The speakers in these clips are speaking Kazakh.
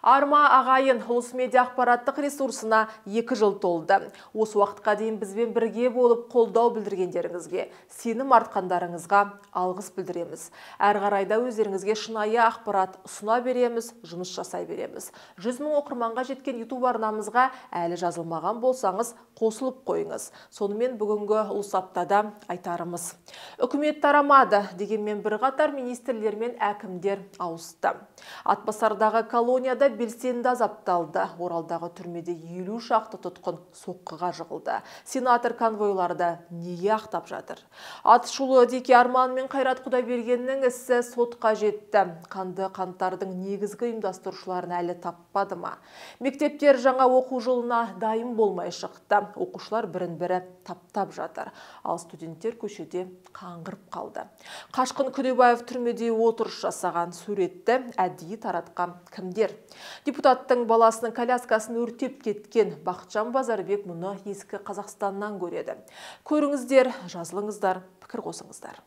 Арма ағайын ұлыс медиа ақпараттық ресурсына 2 жыл толды. Осы уақытқа дейін бізбен бірге болып қолдау білдіргендеріңізге, сенім артқандарыңызға алғыс білдіреміз. Әр қарайда өздеріңізге шынайы ақпарат ұсына береміз, жұмыс жасай береміз. 100 000 оқырманға жеткен YouTube арнамызға әлі жазылмаған болсаңыз, қосылып қойыңыз. Сонымен бүгінгі ұлыс аптада айтарымыз. Үкімет тарамады, дегенмен бірқатар министрлер мен әкімдер ауысты. Атбасардағы колонияда белсенді азапталды. Оралдағы түрмеде 50 шақты тұтқын соққыға жығылды. Сенатор конвойларда неге ақтап жатыр? Атышулы Деке Арман мен Қайрат Құдайбергеннің ісі сотқа жетті. Қанды қаңтардың негізгі ұйымдастырушыларын әлі таппады ма? Мектептер жаңа оқу жылына дайын болмай шықты. Оқушылар бірін-бірі таптап жатыр. Ал студенттер көшеде қаңғырып қалды. Қашқын Күдебаев түрмеде отырыс жасаған, суретті әдейі таратқан кімдер? Депутаттың баласының коляскасын өртеп кеткен Бақытжан Базарбек мұны ескі Қазақстаннан көреді. Көріңіздер, жазылыңыздар, пікір қосыңыздар.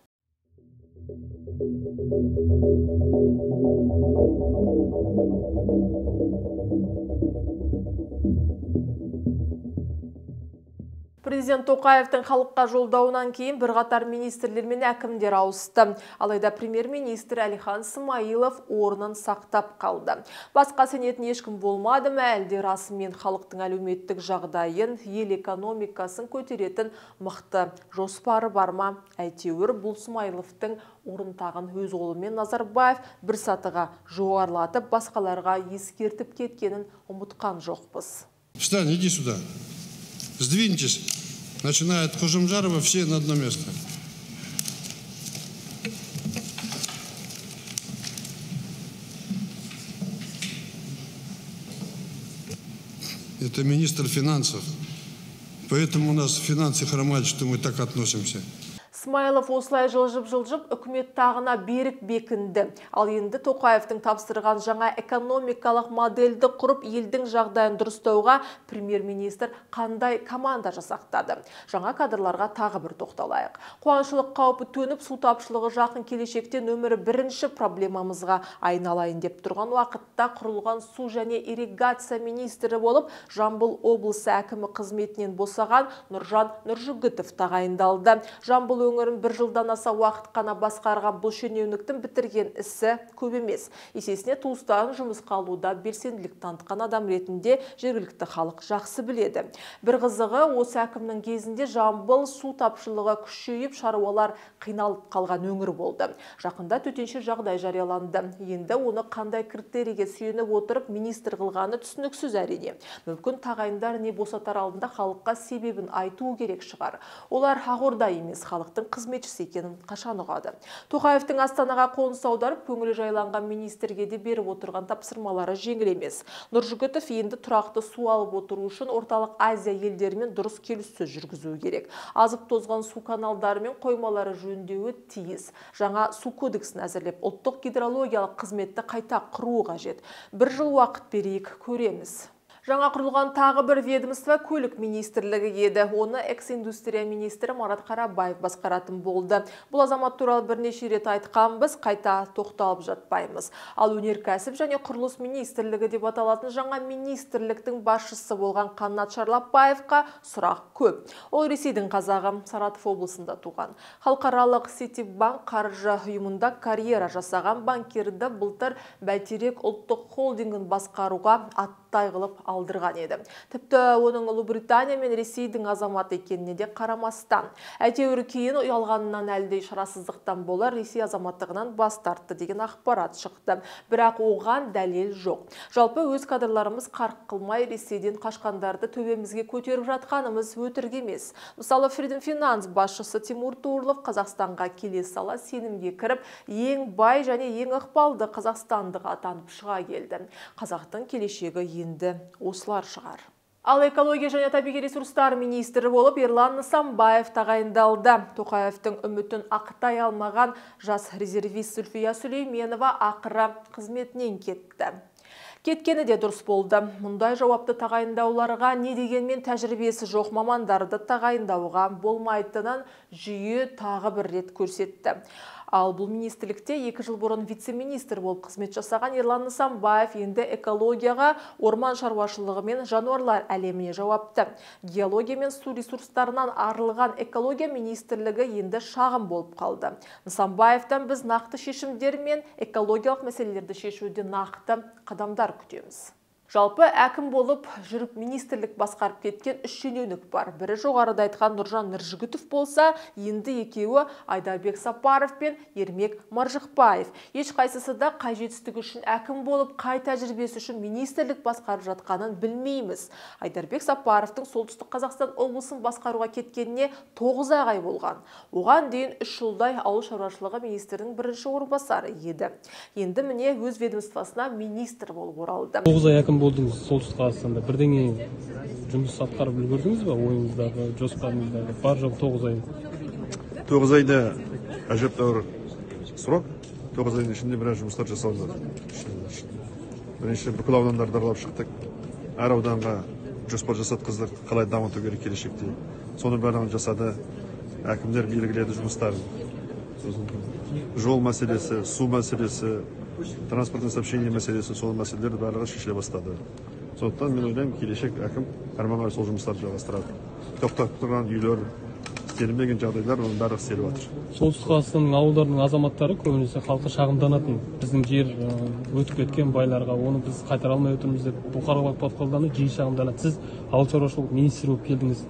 Президент Тоқаевтың халыққа жолдауынан кейін бірқатар министрлер мен әкімдер ауысты. Алайда премьер-министр Әлихан Смайылов орнын сақтап қалды. Басқа сенетін ешкім болмады ма, әлде расымен халықтың әлеуметтік жағдайын, ел экономикасын көтеретін мықты жоспары бар ма? Әйтеуір бұл Смайыловтың орынтағын өз қолымен Назарбаев бір сатыға жоғарлатып, басқаларға ескертіп кеткенін ұмытқан жоқпыз. Встань, иди сюда. Сдвиньтесь. Начиная от Хожемжарова, все на одно место. Это министр финансов. Поэтому у нас финансы хромают, что мы так относимся. Смайылов осылай жылжып, үкімет тағына берік бекінді. Ал енді Тоқаевтың тапсырған жаңа экономикалық модельді құрып, елдің жағдайын дұрыстауға премьер-министр қандай команда жасақтады? Жаңа кадрларға тағы бір тоқталайық. Қуаңшылық қаупі төніп, су тапшылығы жақын келешекте нөмірі бірінші проблемамызға айналайын деп тұрған уақытта құрылған су және ирригация министрі болып, Жамбыл облысы әкімі қызметінен босаған Нұржан Нұржігітов тағайындалды. Жамбыл өңірін бір жылдан аса уақыт қана басқарған бұл шенеуніктің бітірген ісі көп емес. Есесіне туыстарын жұмысқа алуда белсенділік танытқан адам ретінде жергілікті халық жақсы біледі. Бір қызығы, осы әкімнің кезінде Жамбыл су тапшылығы күшейіп, шаруалар қиналып қалған өңір болды. Жақында төтенше жағдай жарияланды. Енді оны қандай критерийге сүйеніп отырып министр қылғаны түсініксіз әрине. Мүмкін тағайындар не босатар алдында халыққа себебін айту керек шығар. Олар Ақорда емес, халықтың қызметшісі екенін қашан ұғады. Тоқаевтың Астанаға қоныс аударып, көңілі жайланған министрге де беріп отырған тапсырмалары жеңіл емес. Нұржігітов енді тұрақты су алып отыру үшін орталық Азия елдерімен дұрыс келіссөз жүргізу керек. Азып тозған су каналдары мен қоймалары жөндеуі тиіс. Жаңа су кодексін әзірлеп, ұлттық гидрологиялық қызметті қайта құру қажет. Бір жыл уақыт берейік, көреміз. Жаңа құрылған тағы бір ведомство көлік министрлігі еді. Оны экс-индустрия министрі Марат Қарабаев басқаратын болды. Бұл азамат туралы бірнеше рет айтқанбыз, қайта тоқталып жатпаймыз. Ал өнеркәсіп және құрылыс министрлігі деп аталатын жаңа министрліктің басшысы болған Қанат Шарлапбаевқа сұрақ көп. Ол Ресейдің қазағы, Саратов облысында туған. Халықаралық Ситибанк қаржы ұйымында карьера жасаған банкирді былтыр бәйтерек ұлттық холдингін басқаруға аттай қылып алдырған еді. Тіпті оның Ұлыбритания мен Ресейдің азаматы екеніне де қарамастан. Әйтеуір кейін ұялғанынан әлде шарасыздықтан болар Ресей азаматтығынан бас тартты деген ақпарат шықты. Бірақ оған дәлел жоқ. Жалпы өз кадрларымыз қарқ қылмай Ресейден қашқандарды төбемізге көтеріп жатқанымыз өтірік емес. Мысалы, Freedom Finance басшысы Тимур Турлов Қазақстанға келе сала сенімге кіріп, ең бай және ең ықпалды қазақстандық атанып шыға келді. Қазақтың келешегі енді осылар шығар. Ал экология және табиғи ресурстар министрі болып Ерлан Нысанбаев тағайындалды. Тоқаевтың үмітін ақтай алмаған жас резервист Зүлфия Сүлейменова ақыры қызметінен кетті. Кеткені де дұрыс болды. Мұндай жауапты тағайындауларға не дегенмен тәжірибесі жоқ мамандарды тағайындауға болмайтынын жүйе тағы бір рет көрсетті. Ал бұл министрлікте 2 жыл бұрын вице-министр болып қызмет жасаған Ерлан Нысанбаев енді экологияға, орман шаруашылығы мен жануарлар әлеміне жауапты. Геология мен су ресурстарынан арылған экология министрлігі енді шағым болып қалды. Нысанбаевтан біз нақты шешімдер мен экологиялық мәселелерді шешуде нақты қадамдар күтеміз. Жалпы әкім болып жүріп министрлік басқарып кеткен 3 шенеунік бар. Бірі жоғарыда айтқан Нұржан Нұржігітов болса, енді екеуі Айдарбек Сапаров пен Ермек Маржықпаев. Еш қайсысы да қай жетістігі үшін әкім болып, қай тәжірибесі үшін министрлік басқарып жатқанын білмейміз. Айдарбек Сапаровтың Солтүстік Қазақстан облысын басқаруға кеткеніне 9 ай болған. Оған дейін 3 жылдай ауыл шаруашылығы министрінің бірінші орынбасары еді. Енді міне өз ведомствосына министр болып оралды. 9 ай әкім болдыңыз Солтүстік Қазақстанда. Бірдеңе жұмыс атқарып үлгердіңіз бе? Ойыңыздағы, жоспарыңыздағы бар жоқ 9 ай? 9 айда әжептәуір срок. 9 айдың ішінде біраз жұмыстар жасалды. Бірінші бүкіл аудандарды аралап шықтық. Әр ауданға жоспар жасатқыздық, қалай дамыту керек келешекте. Соның барлығын жасады. Әкімдер белгіледі жұмыстарын. Жол мәселесі, су мәселесі, транспортный сообщение мәселесі, сол мәселелерді барлығы шешіле бастады. Сондықтан мен ойлаймын, келешек әкім әрмен қарай сол жұмыстарды жалғастырады. Тоқтап тұрған үйлер, істелінбеген жағдайлар, оның барлығы істеліп жатыр. Солтүстік Қазақстанның ауылдарының азаматтары көбінесе халқы шағымданатын. Біздің жер өтіп кеткен байларға, оны біз қайтара алмай отырмыз деп бұқаралық порталдарына жиі шағымданады. Сіз ауыл шаруашылық министрі болып келдіңіз.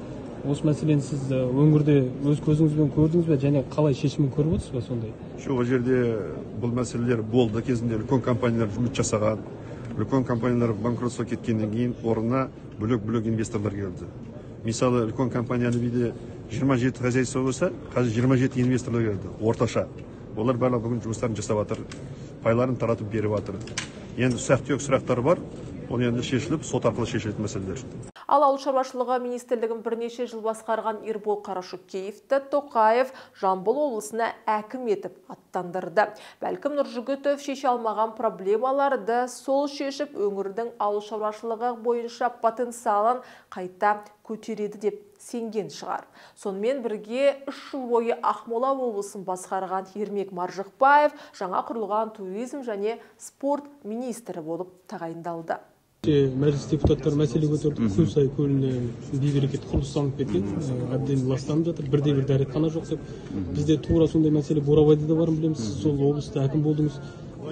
Осы мәселені сіз өңірде өз көзіңізбен көрдіңіз бе, және қалай шешімін көріп отырсыз ба сондай? Бұл жерде бұл мәселелер болды. Кезінде үлкен компаниялар жұмыс жасаған. Үлкен компаниялар банкротқа кеткеннен кейін орнына бөлек инвесторлар келді. Мысалы, үлкен компанияның биде 27 хозяйство болса, қазір 27 инвесторлар келді. Орташа. Олар барлық бүгін жұмыстарын жасап жатыр. Пайларын таратып беріп жатыр. Енді сұрақтар бар. Ол енді шешіліп, сот арқылы шешілетін мәселелер. Ал ауыл шаруашылығы министрлігін бірнеше жыл басқарған Ербол Қарашөкеевті Тоқаев Жамбыл облысына әкім етіп аттандырды. Бәлкім Нұржігітов шеше алмаған проблемаларды сол шешіп, өңірдің ауыл шаруашылығы бойынша потенциалын қайта көтереді деп сенген шығар. Сонымен бірге 3 жыл бойы Ақмола облысын басқарған Ермек Маржықпаев жаңа құрылған туризм және спорт министрі болып тағайындалды. Мәжіліс депутаттары мәселе көтерді. Көлсай көліне бейберекет құрылыс салынып кеткен, әбден ластанып жатыр. Бірде-бір дәретхана жоқ деп. Бізде тура сондай мәселе Бурабайда да барын білеміз. Сіз сол облыста әкім болдыңыз.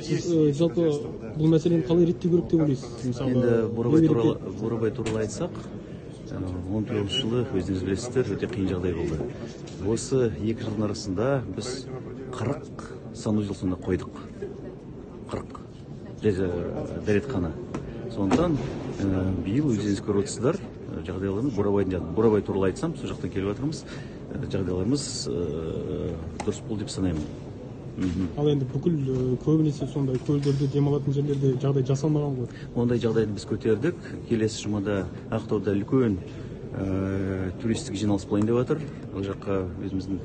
Сіз жалпы бұл мәселені қалай реттеу керек деп ойлайсыз? Енді Бурабай туралы айтсақ, 19 жылы өзіңіз білесіздер, өте қиын жағдай болды. Осы 2 жылдың арасында біз 40 санузел сонда қойдық. 40 дәретхана. Сондықтан биыл өздеріңіз көріп отырсыздар, жағдайларымыз Бурабай туралы айтсам, сол жақтан келіп жатырмыз, жағдайларымыз дұрыс болды деп санаймын. Ал енді бүкіл көбінесе сондай көлдерде, демалатын жерлерде жағдай жасалмаған ғой. Ондай жағдайды біз көтердік. Келесі жұмада Ақтауда үлкен туристік жиналыс болайын деп жатыр. Ол жаққа өзіміздің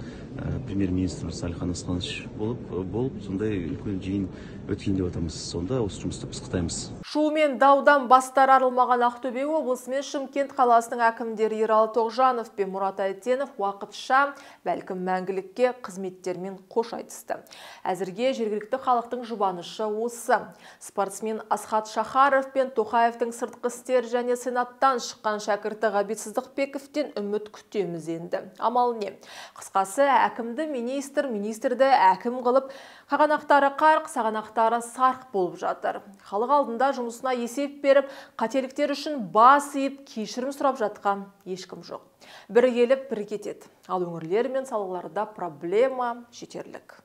премьер-министріміз Әлихан Асханович болып, сондай үлкен жиын өткен деп жатырмыз. Сонда осы жұмысты пысықтаймыз. Шу мен даудан бастары арылмаған Ақтөбе облысы мен Шымкент қаласының әкімдері Ералы Тоғжанов пен Мұрат Әйтенов уақытша, бәлкім мәңгілікке қызметтермен қош айтысты. Әзірге жергілікті халықтың жұбанышы осы. Спортсмен Асхат Шахаров пен Тоқаевтың сыртқы істер және сенаттан шыққан шәкірті Ғабит Сыздықбековтен үміт күтеміз енді. Амал не? Қысқасы, әкімді министрді әкім қылып, қағанақтары қарқ, сағанақтары сарқ болып жатыр. Халық алдында жұмысына есеп беріп, қателіктер үшін бас иіп, кешірім сұрап жатқан ешкім жоқ. Бірі келіп, бірі кетеді. Ал өңірлер мен салаларда проблема жетерлік.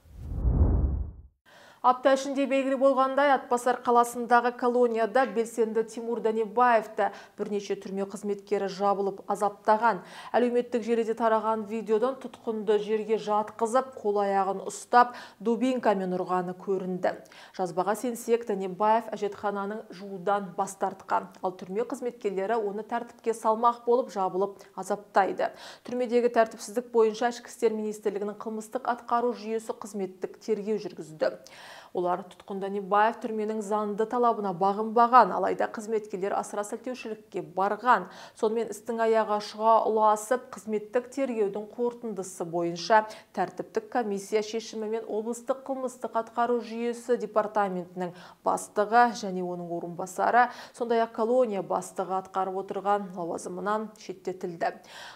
Апта ішінде белгілі болғандай, Атбасар қаласындағы колонияда белсенді Тимур Данибаевты бірнеше түрме қызметкері жабылып азаптаған. Әлеуметтік желіде тараған видеодан тұтқынды жерге жатқызып, қол аяғын ұстап, дубинкамен ұрғаны көрінді. Жазбаға сенсек, Данибаев әжетхананың жуудан бас тартқан. Ал түрме қызметкерлері оны тәртіпке салмақ болып жабылып азаптайды. Түрмедегі тәртіпсіздік бойынша Ішкі істер министрлігінің қылмыстық атқару жүйесі қызметтік тергеу жүргізді. Олар Тұтқын Данибаев түрменің заңды талабына бағынбаған, алайда қызметкерлер асыра сілтеушілікке барған. Сонымен істің аяға шыға ұласып, қызметтік тергеудің қорытындысы бойынша тәртіптік комиссия шешімімен облыстық қылмыстық атқару жүйесі департаментінің бастығы және оның орынбасары, сондай-ақ колония бастығы атқарып отырған лауазымынан шеттетілді.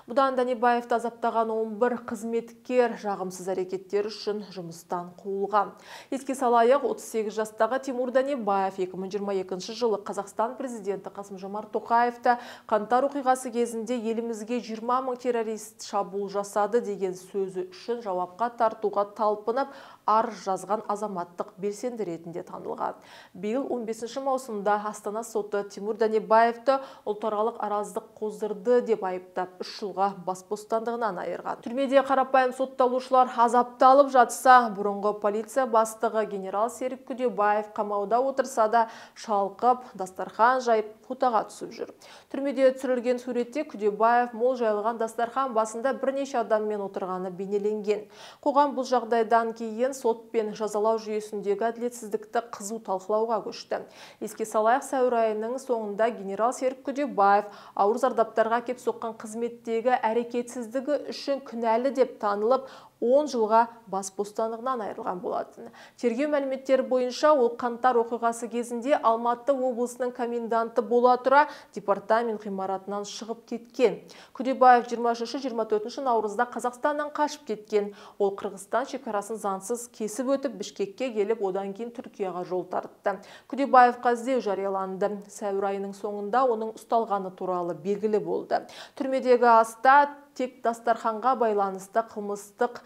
Бұдан Данибаевты азаптаған 11 қызметкер жағымсыз әрекеттер үшін жұмыстан қуылған. Еске салайық, 38 жастағы Тимур Данибаев 2022 жылы Қазақстан президенті Қасым-Жомарт Тоқаевты қаңтар оқиғасы кезінде елімізге 20 мың террорист шабуыл жасады деген сөзі үшін жауапқа тартуға талпынып, арыз жазған азаматтық белсенді ретінде танылған. Биыл 15 маусымда Астана соты Тимур Данибаевты ұлтаралық араздық қоздырды деп айыптап 3 жылға бас бостандығынан айырған. Түрмеде қарапайым сотталушылар азапталып жатса, бұрынғы полиция бастығы генерал Серік Күдебаев қамауда отырса да шалқып, дастархан жайып фотоға түсіп жүр. Түрмеде түсірілген суретте Күдебаев мол жайылған дастархан басында бірнеше адаммен отырғаны бейнеленген. Қоғам бұл жағдайдан кейін сот пен жазалау жүйесіндегі әділетсіздікті қызу талқылауға көшті. Еске салайық, сәуір айының соңында генерал Серік Күдебаев ауыр зардаптарға кеп соққан қызметтегі әрекетсіздігі үшін кінәлі деп танылып, 10 жылға бас бостандығынан айырылған болатын. Тергеу мәліметтері бойынша ол қаңтар оқиғасы кезінде Алматы облысының коменданты бола тұра департамент ғимаратынан шығып кеткен. Күдебаев 23-24 наурызда Қазақстаннан қашып кеткен. Ол Қырғызстан шекарасын заңсыз кесіп өтіп Бішкекке келіп, одан кейін Түркияға жол тартты. Күдебаевқа іздеу жарияланды. Сәуір айының соңында оның ұсталғаны туралы белгілі болды. Түрмедегі аста тек дастарханға байланысты қылмыстық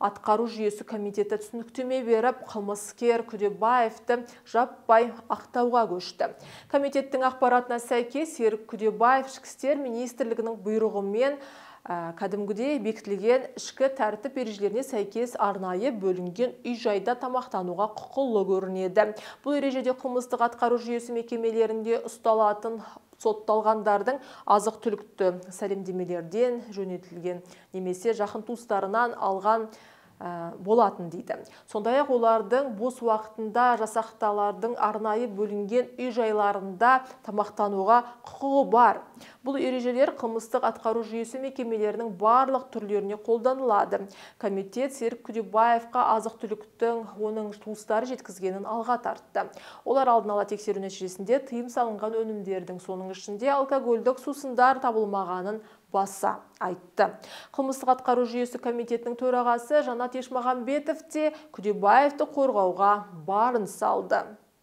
атқару жүйесі комитеті түсініктеме беріп, қылмыскер Күдебаевты жаппай ақтауға көшті. Комитеттің ақпаратына сәйкес Серік Күдебаев ішкі істер министрлігінің бұйрығымен кәдімгідей бекітілген ішкі тәртіп ережелеріне сәйкес арнайы бөлінген үй-жайда тамақтануға құқылы көрінеді. Бұл ережеде қылмыстық атқару жүйесі мекемелерінде ұсталатын сотталғандардың азық-түлікті сәлемдемелерден жөнелтілген немесе жақын туыстарынан алған болатын дейді. Сондай-ақ олардың бос уақытында жасақталардың арнайы бөлінген үй-жайларында тамақтануға құқығы бар. Бұл ережелер қылмыстық атқару жүйесі мекемелерінің барлық түрлеріне қолданылады. Комитет Серік Күдебаевқа азық-түліктің оның туыстары жеткізгенін алға тартты. Олар алдын ала тексеру нәтижесінде тыйым салынған өнімдердің, соның ішінде алкогольдік сусындар табылмағанын баса айтты. Қылмыстық атқару жүйесі комитетінің төрағасы Жанат Ешмағамбетов те Күдебаевты қорғауға барын салды.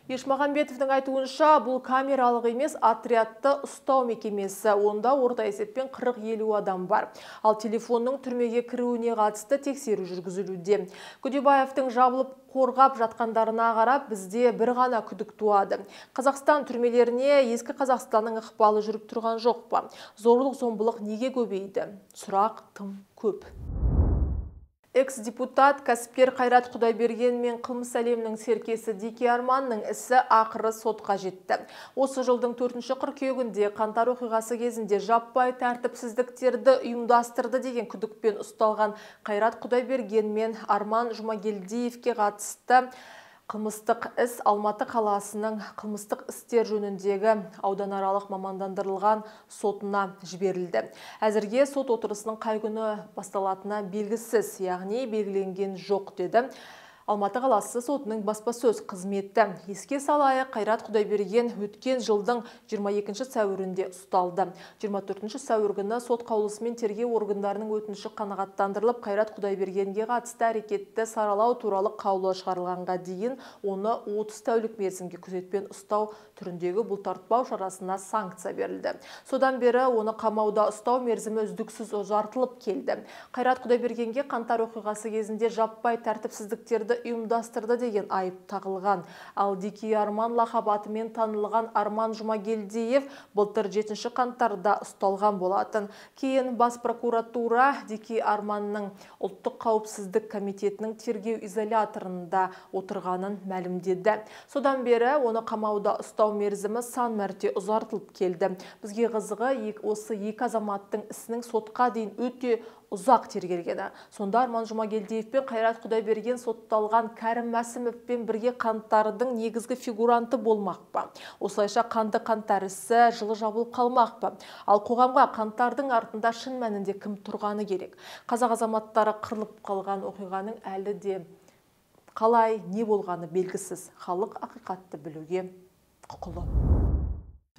Ешмағамбетовтың айтуынша, бұл камералық емес отрядты ұстау мекемесі. Онда орта есеппен 40-50 адам бар. Ал телефонның түрмеге кіруіне қатысты тексеру жүргізілуде. Күдебаевтың жабылып қорғап жатқандарына қарап, бізде бір ғана күдік туады. Қазақстан түрмелеріне ескі Қазақстанның ықпалы жүріп тұрған жоқ па? Зорлық-зомбылық неге көбейді? Сұрақ тым көп. Экс-депутат кәсіпкер Қайрат Құдайберген мен қылмыс әлемінің серкесі Дики Арманның ісі ақыры сотқа жетті. Осы жылдың 4 қыркүйегінде қаңтар оқиғасы кезінде жаппай тәртіпсіздіктерді ұйымдастырды деген күдікпен ұсталған Қайрат Құдайберген мен Арман Жұмагелдиевке қатысты қылмыстық іс Алматы қаласының қылмыстық істер жөніндегі ауданаралық мамандандырылған сотына жіберілді. Әзірге сот отырысының қай күні басталатыны белгісіз, яғни белгіленген жоқ деді Алматы қаласы сотының баспасөз қызметі. Еске салайық, Қайрат Құдайберген өткен жылдың 22 сәуірінде ұсталды. 24 сәуір күні сот қаулысымен тергеу органдарының өтініші қанағаттандырылып, Қайрат Құдайбергенге қатысты әрекетті саралау туралы қаулы шығарылғанға дейін оны 30 тәулік мерзімге күзетпен ұстау түріндегі бұлтартпау шарасына санкция берілді. Содан бері оны қамауда ұстау мерзімі үздіксіз ұзартылып келді. Қайрат Құдайбергенге қаңтар оқиғасы кезінде жаппай тәртіпсіздіктерді ұйымдастырды деген айып тағылған. Ал Дики Арман лақабатымен танылған Арман Жұмагелдиев былтыр 7 қаңтарда ұсталған болатын. Кейін бас прокуратура Дики Арманның ұлттық қауіпсіздік комитетінің тергеу изоляторында отырғанын мәлімдеді. Содан бері оны қамауда ұстау мерзімі сан мәрте ұзартылып келді. Бізге қызығы осы екі азаматтың ісінің сотқа дейін өте ұзақ тергелгені. Сонда Арман Жұмагелдиев пен Қайрат Құдайберген сотталған Кәрім Мәсімовпен бірге қанттардың негізгі фигуранты болмақ па? Осылайша қанды қанттар ісі жылы жабылып қалмақ па? Ал қоғамға қанттардың артында шын мәнінде кім тұрғаны керек? Қазақ азаматтары қырылып қалған оқиғаның әлі де қалай, не болғаны белгісіз. Халық ақиқатты білуге құқылы.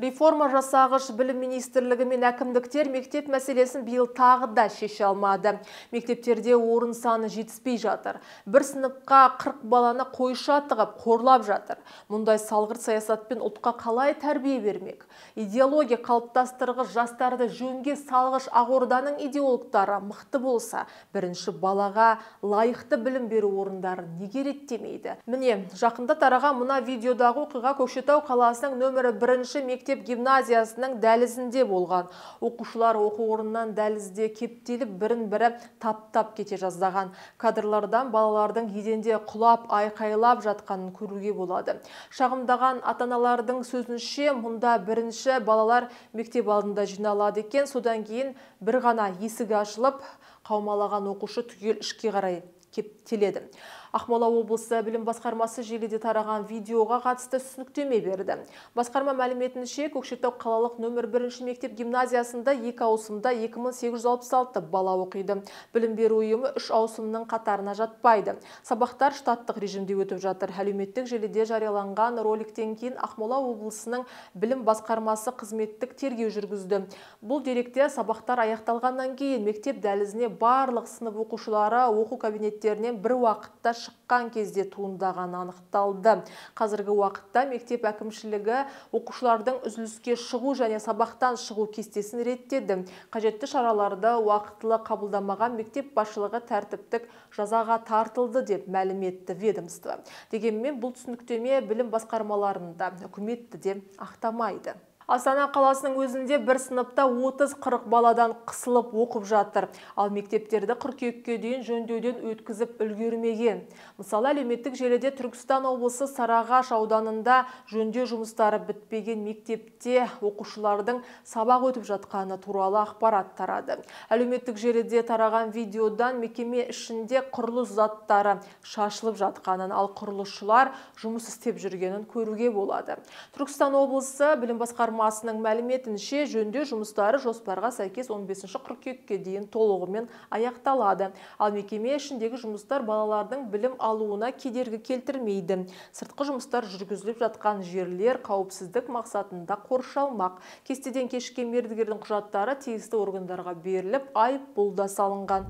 Реформа жасағыш білім министрлігі мен әкімдіктер мектеп мәселесін биыл тағы да шеше алмады. Мектептерде орын саны жетіспей жатыр. Бір сыныпқа 40 баланы қойша тығып, қорлап жатыр. Мұндай салғырт саясатпен ұлтқа қалай тәрбие бермек? Идеология қалыптастырғыш жастарды жөнге салғыш Ақорданың идеологтары мықты болса, бірінші балаға лайықты білім беру орындарын неге реттемейді? Міне, жақында тараған мына видеодағы оқиға Көкшетау қаласының нөмірі 1-ші мектеп гимназиясының дәлізінде болған. Оқушылар оқу орнынан дәлізде кептеліп бірін-бірі таптап кете жаздаған. Кадрлардан балалардың еденде құлап айқайлап жатқанын көруге болады. Шағымдаған ата-аналардың сөзінше, мұнда бірінші балалар мектеп алдында жиналады екен, содан кейін бір ғана есігі ашылып, қаумалаған оқушы түгел ішке қарай кептеледі. Ақмола облысы білім басқармасы желіде тараған видеоға қатысты түсініктеме берді. Басқарма мәліметінше, Көкшетау қалалық нөмір 1-ші мектеп гимназиясында 2 ауысымда 2866 бала оқиды. Білім беру ұйымы 3 ауысымның қатарына жатпайды. Сабақтар штаттық режимде өтіп жатыр. Әлеуметтік желіде жарияланған роликтен кейін Ақмола облысының білім басқармасы қызметтік тергеу жүргізді. Бұл деректе сабақтар аяқталғаннан кейін мектеп дәлізіне барлық сынып оқушылары оқу кабинеттерінен бір уақытта шыққан кезде туындаған анықталды. Қазіргі уақытта мектеп әкімшілігі оқушылардың үзіліске шығу және сабақтан шығу кестесін реттеді. Қажетті шараларды уақытылы қабылдамаған мектеп басшылығы тәртіптік жазаға тартылды деп мәлім етті ведомство. Дегенмен бұл түсініктеме білім басқармаларында үкіметті де ақтамайды. Астана қаласының өзінде бір сыныпта 30-40 баладан қысылып оқып жатыр. Ал мектептерді қыркүйекке дейін жөндеуден өткізіп үлгермеген. Мысалы, әлеуметтік желіде Түркістан облысы Сарыағаш ауданында жөндеу жұмыстары бітпеген мектепте оқушылардың сабақ өтіп жатқаны туралы ақпарат тарады. Әлеуметтік желіде тараған видеодан мекеме ішінде құрылыс заттары шашылып жатқанын, ал құрылысшылар жұмыс істеп жүргенін көруге болады. Түркістан облысы білім басқармасының мәліметінше жөндеу жұмыстары жоспарға сәйкес 15 қыркүйекке дейін толығымен аяқталады. Ал мекеме ішіндегі жұмыстар балалардың білім алуына кедергі келтірмейді. Сыртқы жұмыстар жүргізіліп жатқан жерлер қауіпсіздік мақсатында қоршалмақ. Кестеден кешкен мердігердің құжаттары тиісті органдарға беріліп, айыппұл да салынған.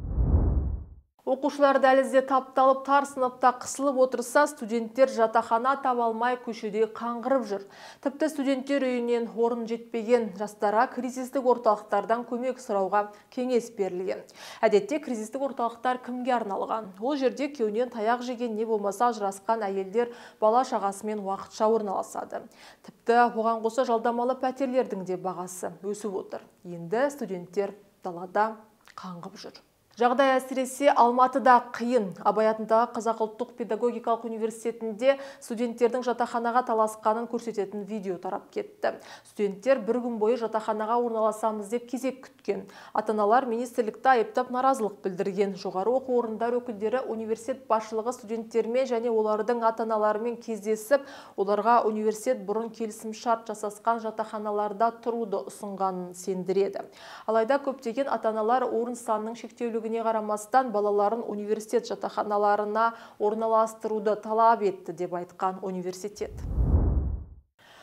Оқушылар дәлізде тапталып, тар сыныпта қысылып отырса, студенттер жатақхана таба алмай көшеде қаңғырып жүр. Тіпті студенттер үйінен орын жетпеген жастарға кризистік орталықтардан көмек сұрауға кеңес берілген. Әдетте кризистік орталықтар кімге арналған? Ол жерде кеуінен таяқ жеген не болмаса ажырасқан әйелдер бала шағасымен уақытша орналасады. Тіпті оған қоса жалдамалы пәтерлердің де бағасы өсіп отыр. Енді студенттер далада қаңғып жүр. Жағдай әсіресе Алматыда қиын. Абай атындағы Қазақ ұлттық педагогикалық университетінде студенттердің жатақханаға таласқанын көрсететін видео тарап кетті. Студенттер бір күн бойы жатақханаға орналасамыз деп кезек күткен. Ата-аналар министрлікті айыптап наразылық білдірген. Жоғары оқу орындар өкілдері университет басшылығы студенттермен және олардың ата-аналарымен кездесіп, оларға университет бұрын келісімшарт жасасқан жатақханаларда тұруды ұсынғанын сендіреді. Алайда көптеген ата-аналар орын санының шектеулігіне қарамастан балаларын университет жатақханаларына орналастыруды талап етті деп айтқан университет.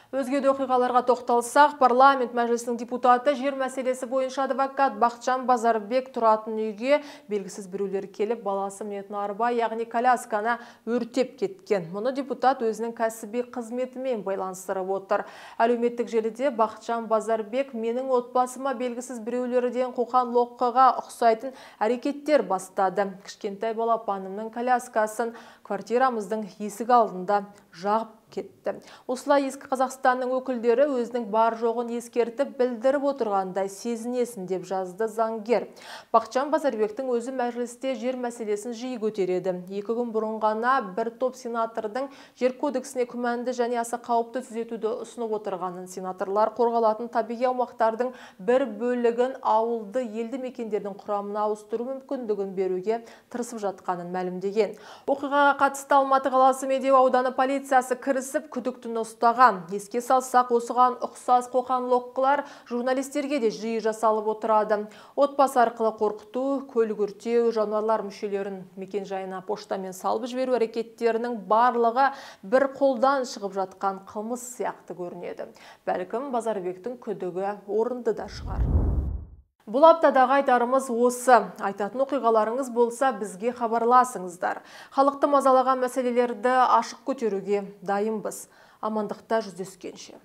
Өзге де оқиғаларға тоқталсақ, парламент мәжілісінің депутаты жер мәселесі бойынша адвокат Бақытжан Базарбек тұратын үйге белгісіз біреулер келіп, баласы мінетін арба, яғни колясканы өртеп кеткен. Мұны депутат өзінің кәсіби қызметімен байланыстырып отыр. Әлеуметтік желіде Бақытжан Базарбек менің отбасыма белгісіз біреулерден қоқан лоққыға ұқсайтын әрекеттер бастады. Кішкентай балапанымның коляскасын квартирамыздың есік алдында жағып кетті. Осылай ескі Қазақстанның өкілдері өзінің бар жоғын ескертіп білдіріп отырғандай сезінесін деп жазды заңгер. Бақытжан Базарбектің өзі мәжілісте жер мәселесін жиі көтереді. 2 күн бұрын ғана бір топ сенатордың жер кодексіне күмәнді және аса қауіпті түзетуді ұсынып отырғанын, сенаторлар қорғалатын табиғи аумақтардың бір бөлігін ауылды елді мекендердің құрамына ауыстыру мүмкіндігін беруге тырысып жатқанын мәлімдеген. Оқиғаға қатысты Алматы қаласы Медеу ауданы полициясы кірісіп күдіктіні ұстаған. Еске салсақ, осыған ұқсас қоқан-лоққылар журналистерге де жиі жасалып отырады. Отбасы арқылы қорқыту, көлік өртеу, жануарлар мүшелерін мекен жайына поштамен салып жіберу әрекеттерінің барлығы бір қолдан шығып жатқан қылмыс сияқты көрінеді. Бәлкім Базарбектің күдігі орынды да шығар. Бұл аптадағы айтарымыз осы. Айтатын оқиғаларыңыз болса, бізге хабарласыңыздар. Халықты мазалаған мәселелерді ашық көтеруге дайынбыз. Амандықта жүздескенше.